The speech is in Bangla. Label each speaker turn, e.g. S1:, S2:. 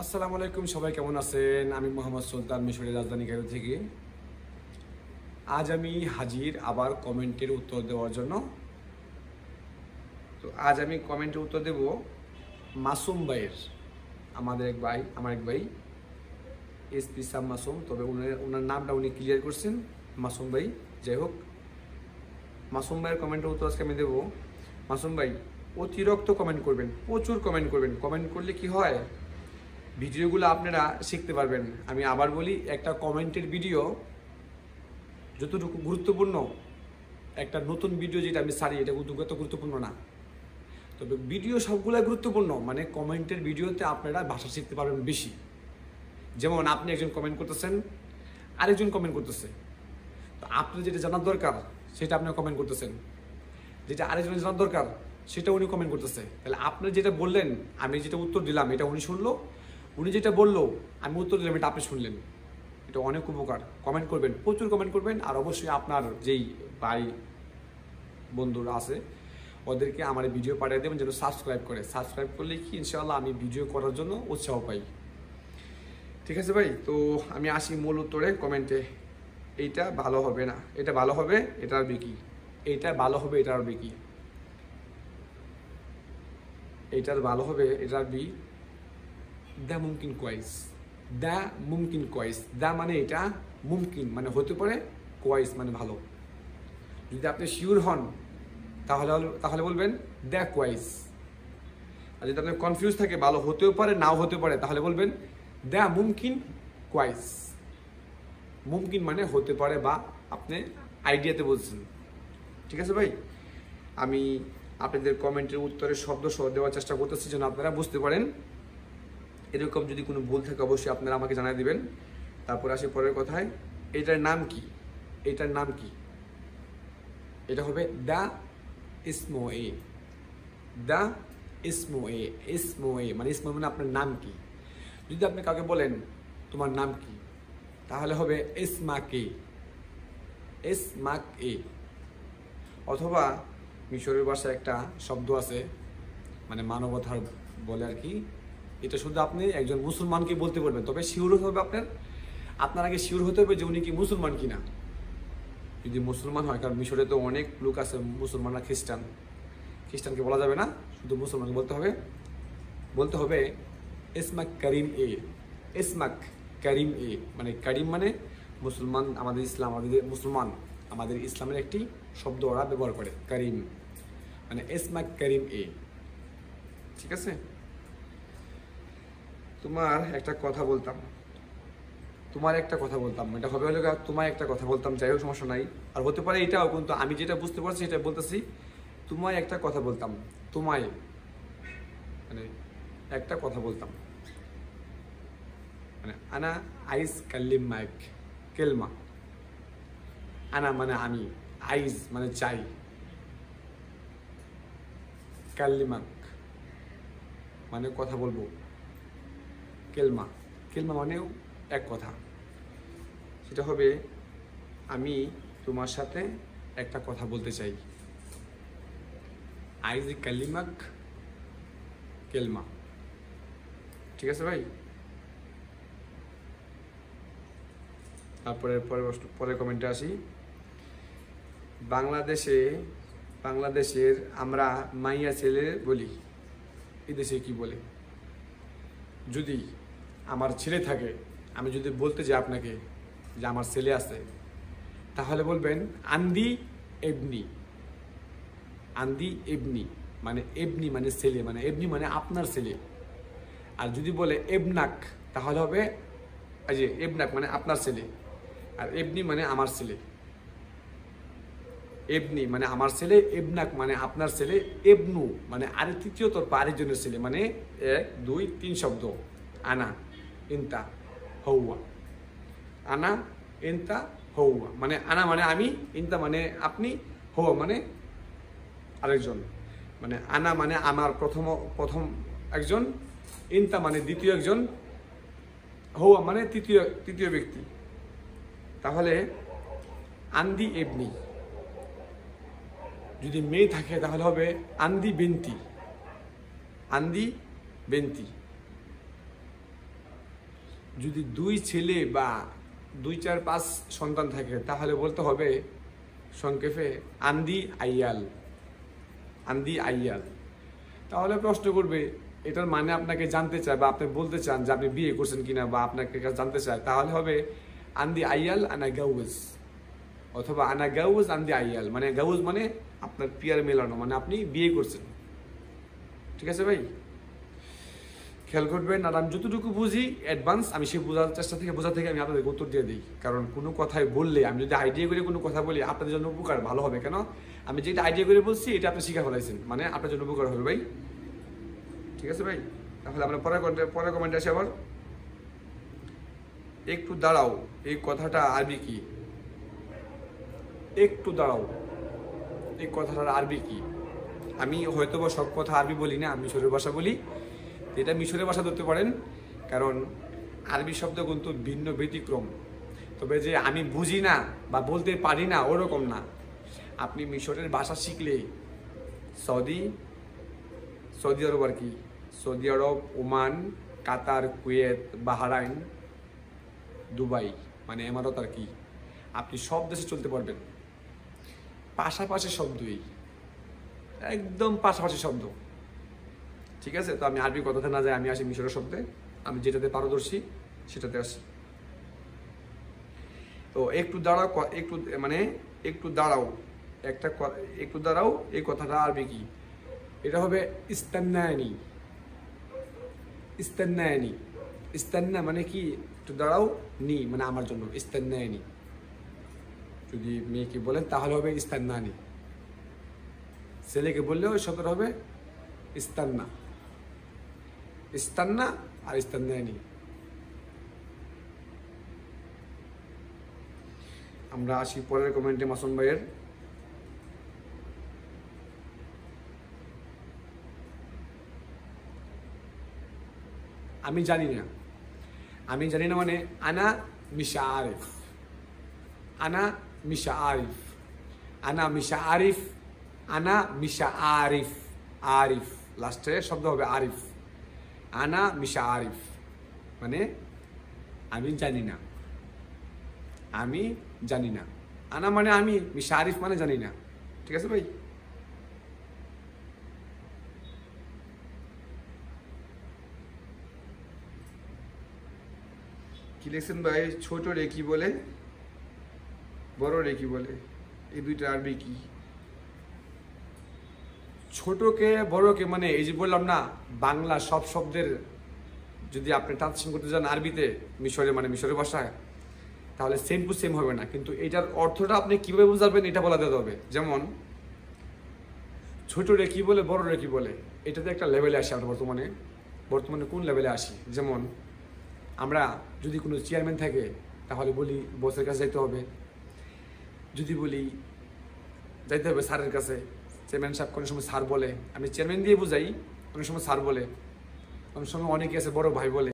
S1: আসসালামু আলাইকুম, সবাই কেমন আছেন? আমি মোহাম্মদ সুলতান, মিশরের রাজধানী কায়রো থেকে। আজ আমি হাজির আবার কমেন্টের উত্তর দেওয়ার জন্য। তো আজ আমি কমেন্টের উত্তর দেব মাসুম ভাইয়ের। আমার এক ভাই এসপি সাম মাসুম, তবে ওনার নামটা উনি ক্লিয়ার করছেন মাসুম ভাই। যাই হোক, মাসুম ভাইয়ের কমেন্টের উত্তর আজকে আমি দেবো। মাসুম ভাই, অতিরিক্ত কমেন্ট করবেন, প্রচুর কমেন্ট করবেন। কমেন্ট করলে কি হয়, ভিডিওগুলো আপনারা শিখতে পারবেন। আমি আবার বলি, একটা কমেন্টের ভিডিও যতটুকু গুরুত্বপূর্ণ, একটা নতুন ভিডিও যেটা আমি ছাড়ি এটা এত গুরুত্বপূর্ণ না। তবে ভিডিও সবগুলাই গুরুত্বপূর্ণ, মানে কমেন্টের ভিডিওতে আপনারা ভাষা শিখতে পারবেন বেশি। যেমন আপনি একজন কমেন্ট করতেছেন, আরেকজন কমেন্ট করতেছে, তো আপনার যেটা জানার দরকার সেটা আপনি কমেন্ট করতেছেন, যেটা আরেকজনের জানার দরকার সেটা উনি কমেন্ট করতেছে। তাহলে আপনি যেটা বললেন, আমি যেটা উত্তর দিলাম, এটা উনি শুনলো। উনি যেটা বললো, আমি উত্তর দিলাম, এটা আপনি শুনলেন। এটা অনেক উপকার। কমেন্ট করবেন, প্রচুর কমেন্ট করবেন। আর অবশ্যই আপনার যেই ভাই বন্ধুরা আছে ওদেরকে আমার ভিডিও পাঠিয়ে দেবেন যেন সাবস্ক্রাইব করে। সাবস্ক্রাইব করলে কি ইনশাআল্লাহ আমি ভিডিও করার জন্য উৎসাহ পাই। ঠিক আছে ভাই, তো আমি আসি মূল উত্তরে। কমেন্টে এইটা ভালো হবে না, এটা ভালো হবে, এটা আর বিকি, এইটা ভালো হবে, এটা আর বিকি, এইটার ভালো হবে, এটা আর বি। দ্য মুমকিন কোয়াইস, দ্য মুমকিন কোয়াইস। দ্য মানে এটা, মুমকিন মানে হতে পারে, কোয়াইস মানে ভালো। যদি আপনি শিওর হন তাহলে বলবেন দ্য কোয়াইস। আর যদি আপনার কনফিউজ থাকে, ভালো হতেও পারে নাও হতে পারে, তাহলে বলবেন দ্য মুমকিন কোয়াইস। মুমকিন মানে হতে পারে বা আপনি আইডিয়াতে বলছেন। ঠিক আছে ভাই, আমি আপনাদের কমেন্টের উত্তরে শব্দ সহ দেওয়ার চেষ্টা করতেছি যেন আপনারা বুঝতে পারেন। এরকম যদি কোনো ভুল থাকে অবশ্যই আপনারা আমাকে জানিয়ে দিবেন। তারপর আসি পরের কথায়, এটার নাম কি? এটার নাম কি? এটা হবে দ্য ইসমো এ। দ্য ইসমো এ। ইসমো এ মানে ইসমো মানে আপনার নাম কি। যদি আপনি কাউকে বলেন তোমার নাম কি, তাহলে হবে ইসমাক এ। ইসমাক এ। অথবা মিশরের ভাষায় একটা শব্দ আছে, মানে মানবতার বলে আর কি। এটা শুধু আপনি একজন মুসলমানকে বলতে পারবেন, তবে শিওর হতে হবে আপনার আগে শিওর হতে হবে যে উনি কি মুসলমান কিনা। যদি মুসলমান হয়, কারণ মিশরে তো অনেক লোক আছে মুসলমানরা খ্রিস্টানকে বলা যাবে না, শুধু মুসলমানকে বলতে হবে ইসমাক করিম এ। ইসমাক করিম এ মানে করিম মানে মুসলমান, আমাদের ইসলাম, আমাদের ইসলামের একটি শব্দ ওরা ব্যবহার করে, করিম মানে ইসমাক করিম এ। ঠিক আছে, তোমার একটা কথা বলতাম, এটা হবে হলো তোমায় একটা কথা বলতাম। যাই হোক, সমস্যা নাই। আর হতে পারে এটাও, কিন্তু আমি যেটা বুঝতে পারছি সেটা বলতেছি। তোমায় একটা কথা বলতাম, তোমায় মানে একটা কথা বলতাম, মানে আনা আইস কাল্লিম মাইক কেলমা। আনা মানে আমি, আইজ মানে চাই, কাল্লিমাক মানে কথা বলবো, কেলমা মানেও এক কথা। সেটা হবে আমি তোমার সাথে একটা কথা বলতে চাই। আইজ কাল্লিমাক কেলমা। ঠিক আছে ভাই, তারপরে পরের কমেন্টে আসি। বাংলাদেশের আমরা মাইয়া ছেলে বলি, এদেশে কি বলে? যদি আমার ছেলে থাকে, আমি যদি বলতে যাই আপনাকে যে আমার ছেলে আছে, তাহলে বলবেন আন্দি এবনি। আন্দি এবনি মানে এবনি মানে ছেলে, মানে এবনি মানে আপনার ছেলে। আর যদি বলে এবনাক, তাহলে হবে এই যে এবনাক মানে আপনার ছেলে, আর এবনি মানে আমার ছেলে। এবনি মানে আমার ছেলে, এবনাক মানে আপনার ছেলে, এবনু মানে আরে তৃতীয় তরফ আরেকজনের ছেলে, মানে 1 2 3 শব্দ। আনা ইনতা হৌয়া। আনা ইনতা হৌয়া মানে আনা মানে আমি, ইনতা মানে আপনি, হৌয়া মানে আরেকজন। মানে আনা মানে আমার প্রথম একজন, ইনতা মানে দ্বিতীয় একজন, হৌয়া মানে তৃতীয় ব্যক্তি। তাহলে আন্দি এবনি। যদি মেয়ে থাকে তাহলে হবে আন্দি বেন্তি। আন্দি বেন্তি। যদি 2 ছেলে বা 2, 4, 5 সন্তান থাকে তাহলে বলতে হবে সংক্ষেপে আন্দি আইয়াল, আন্দি আইয়াল। তাহলে প্রশ্ন করবে, এটার মানে আপনাকে জানতে চায় বা আপনি বলতে চান যে আপনি বিয়ে করছেন কিনা বা আপনাকে জানতে চায়, তাহলে হবে আন্দি আইয়াল আনা গাউজ, অথবা আনা গাউজ আন্দি আইয়াল, মানে গাউজ মানে আপনার পিয়ার মেলানো, মানে আপনি বিয়ে করছেন। ঠিক আছে ভাই, খেয়াল করবেন। আর আমি যতটুকু বুঝি অ্যাডভান্স, আমি সেই বোঝার চেষ্টা থেকে বোঝা থেকে আমি আপনাদের উত্তর দিয়ে দিই। কারণ কোনো কথাই বললে, আমি যদি আইডিয়া করে কোনো কথা বলি আপনাদের জন্য উপকার ভালো হবে। কেন আমি যেটা আইডিয়া করে বলছি এটা আপনি শিখা ফেলাইছেন, মানে আপনার জন্য উপকার হবে ভাই। ঠিক আছে ভাই, তাহলে আমরা পরে কমেন্টে আসি আবার। একটু দাঁড়াও, এই কথাটা আরবি কি? একটু দাঁড়াও, এই কথাটার আরবি কি? আমি হয়তো বা সব কথা আরবি বলি না, আমি মিশরের ভাষা বলি। এটা মিশরের ভাষা ধরতে পারেন, কারণ আরবি শব্দ কিন্তু ভিন্ন ব্যতিক্রম। তবে যে আমি বুঝি না বা বলতে পারি না ওরকম না। আপনি মিশরের ভাষা শিখলে সৌদি আরব আর কি, সৌদি আরব, ওমান, কাতার, কুয়েত, বাহরাইন, দুবাই মানে এমারত আর কি, আপনি সব দেশে চলতে পারবেন। পাশাপাশি শব্দই, একদম পাশাপাশি শব্দ। ঠিক আছে, তো আমি আরবি কথাতে না যাই, আমি আসি মিশরের শব্দে। আমি যেটাতে পারদর্শী সেটাতে আসি। তো একটু দাঁড়াও, একটু মানে একটু দাঁড়াও, একটু দাঁড়াও, এই কথাটা আরবি কি? এটা হবে ইস্তান্নানি। ইস্তান্নানি, ইস্তান্না মানে কি? একটু দাঁড়াও, নি মানে আমার জন্য, ইস্তান্নানি। যদি মেয়েকে বলেন তাহলে হবে ইস্তান্নানি, ছেলেকে বললেও শব্দটা হবে ইস্তান্না। ইস্তান্না আর ইস্তান্নানি। আমরা আসি পরের কমেন্টে মাসুম ভাইয়ের। আমি জানি না, আমি জানি না মানে আনা মিশা আরিফ, আনা মিশা আরিফ, আনা মিশা আরিফ, আনা মিশা আরিফ, আরিফ লাস্টে শব্দ হবে আরিফ। আনা মিশা আরিফ মানে আমি জানি না, আমি জানি না। আনা মানে আমি, মিশা আরিফ মানে জানি না। ঠিক আছে ভাই, কি লিখছেন ভাই? ছোট রে কি বলে, বড় রে কি বলে, এই দুইটা আরবি কি? ছোটকে বড়কে মানে এই যে বললাম না, বাংলা সব শব্দের যদি আপনি ট্রান্সলেশন করতে যান আরবিতে, মিশরে মানে মিশরের ভাষায়, তাহলে সেম টু সেম হবে না। কিন্তু এটার অর্থটা আপনি কিভাবে বুঝাবেন এটা বলা দিতে হবে। যেমন ছোট রে কি বলে, বড় রে কি বলে, এটাতে একটা লেভেলে আসি আমরা বর্তমানে কোন লেভেলে আসি? যেমন আমরা যদি কোনো চেয়ারম্যান থাকে তাহলে বলি বসের কাছে যাইতে হবে। যদি বলি যাইতে হবে স্যারের কাছে, চেয়ারম্যান সাহেব কোনো সময় স্যার বলে, আমি চেয়ারম্যান দিয়ে বুঝাই, অনেক সময় স্যার বলে, অনেক সময় অনেকে আছে বড় ভাই বলে।